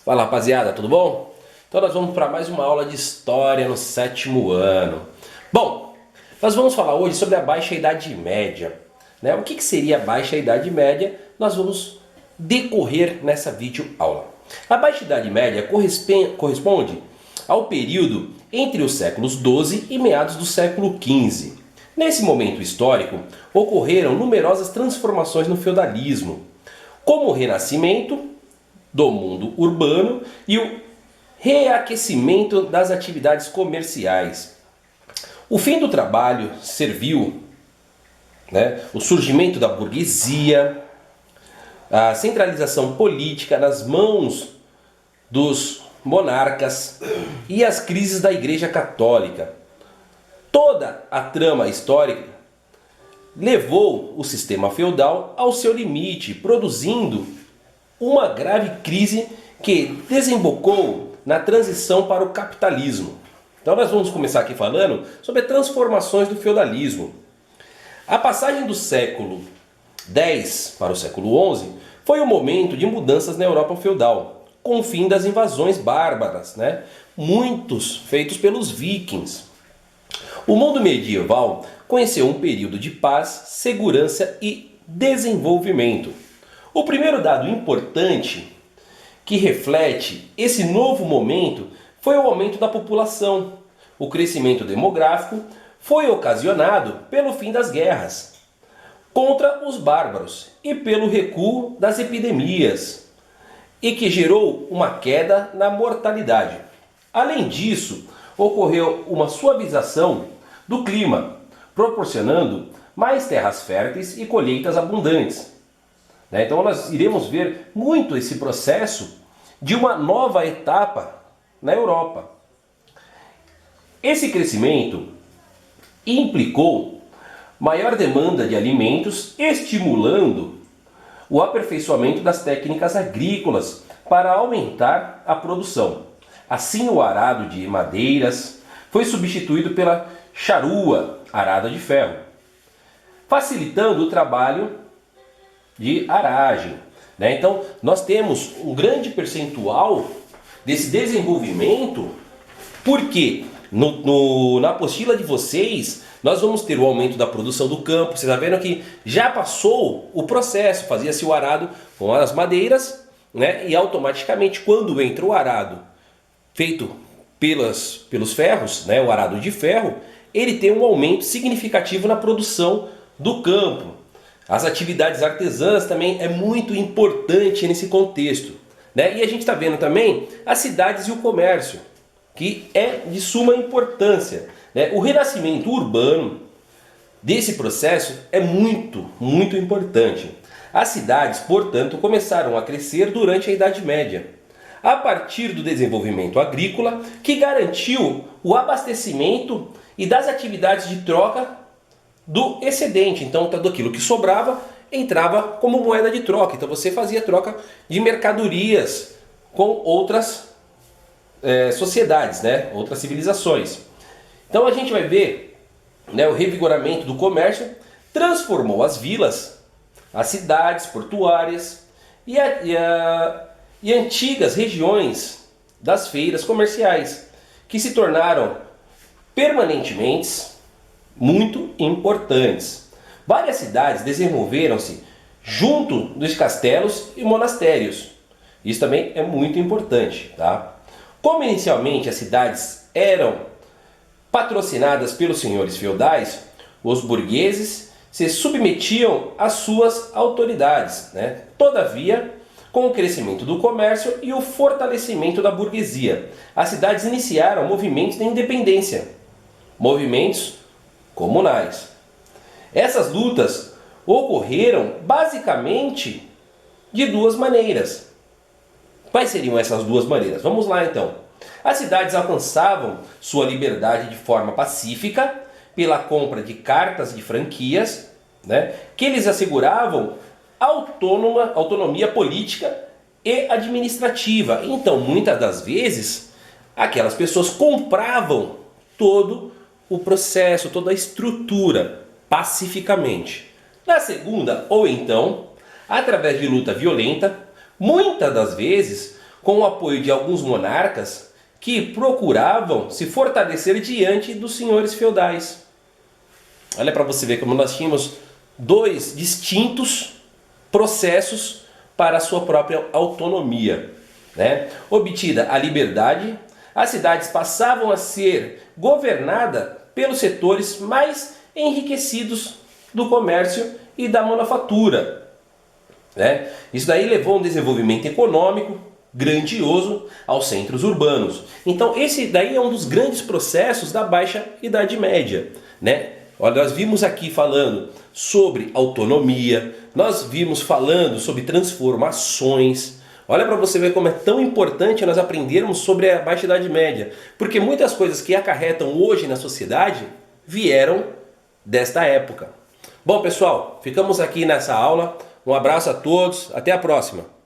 Fala rapaziada, tudo bom? Então nós vamos para mais uma aula de História no 7º ano. Bom, nós vamos falar hoje sobre a Baixa Idade Média, né? O que seria a Baixa Idade Média? Nós vamos decorrer nessa videoaula. A Baixa Idade Média corresponde ao período entre os séculos XII e meados do século XV. Nesse momento histórico, ocorreram numerosas transformações no feudalismo, como o renascimento do mundo urbano e o reaquecimento das atividades comerciais. O fim do trabalho serviu, o surgimento da burguesia, a centralização política nas mãos dos monarcas e as crises da Igreja Católica. Toda a trama histórica levou o sistema feudal ao seu limite, produzindo uma grave crise que desembocou na transição para o capitalismo. Então nós vamos começar aqui falando sobre transformações do feudalismo. A passagem do século X para o século XI foi um momento de mudanças na Europa feudal, com o fim das invasões bárbaras, muitos feitos pelos vikings. O mundo medieval conheceu um período de paz, segurança e desenvolvimento. O primeiro dado importante que reflete esse novo momento foi o aumento da população. O crescimento demográfico foi ocasionado pelo fim das guerras contra os bárbaros e pelo recuo das epidemias, e que gerou uma queda na mortalidade. Além disso, ocorreu uma suavização do clima, proporcionando mais terras férteis e colheitas abundantes. Então nós iremos ver muito esse processo de uma nova etapa na Europa. Esse crescimento implicou maior demanda de alimentos, estimulando o aperfeiçoamento das técnicas agrícolas para aumentar a produção. Assim, o arado de madeiras foi substituído pela charrua, arada de ferro, facilitando o trabalho de aragem. Então, nós temos um grande percentual desse desenvolvimento, porque na apostila de vocês, nós vamos ter o aumento da produção do campo. Você está vendo que já passou o processo, fazia-se o arado com as madeiras, e automaticamente, quando entra o arado feito pelos ferros, o arado de ferro, ele tem um aumento significativo na produção do campo. As atividades artesãs também é muito importante nesse contexto. E a gente está vendo também as cidades e o comércio, que é de suma importância. O renascimento urbano desse processo é muito importante. As cidades, portanto, começaram a crescer durante a Idade Média, a partir do desenvolvimento agrícola, que garantiu o abastecimento e das atividades de troca do excedente. Então, daquilo que sobrava, entrava como moeda de troca. Então você fazia troca de mercadorias com outras sociedades, outras civilizações. Então a gente vai ver o revigoramento do comércio transformou as vilas, as cidades portuárias e antigas regiões das feiras comerciais, que se tornaram permanentemente muito importantes. Várias cidades desenvolveram-se junto dos castelos e monastérios. Isso também é muito importante, Como inicialmente as cidades eram patrocinadas pelos senhores feudais, os burgueses se submetiam às suas autoridades. Todavia, com o crescimento do comércio e o fortalecimento da burguesia, as cidades iniciaram movimentos de independência, movimentos comunais. Essas lutas ocorreram basicamente de duas maneiras. Quais seriam essas duas maneiras? Vamos lá então. As cidades alcançavam sua liberdade de forma pacífica pela compra de cartas de franquias, que lhes asseguravam autonomia política e administrativa. Então, muitas das vezes, aquelas pessoas compravam todo o processo, toda a estrutura, pacificamente. Na segunda, ou então, através de luta violenta, muitas das vezes com o apoio de alguns monarcas que procuravam se fortalecer diante dos senhores feudais. Olha para você ver como nós tínhamos dois distintos processos para a sua própria autonomia, né? Obtida a liberdade, as cidades passavam a ser governadas pelos setores mais enriquecidos do comércio e da manufatura, né? Isso daí levou a um desenvolvimento econômico grandioso aos centros urbanos. Então esse daí é um dos grandes processos da Baixa Idade Média, né? Olha, nós vimos aqui falando sobre autonomia, nós vimos falando sobre transformações. Olha para você ver como é tão importante nós aprendermos sobre a Baixa Idade Média, porque muitas coisas que acarretam hoje na sociedade vieram desta época. Bom, pessoal, ficamos aqui nessa aula. Um abraço a todos, até a próxima.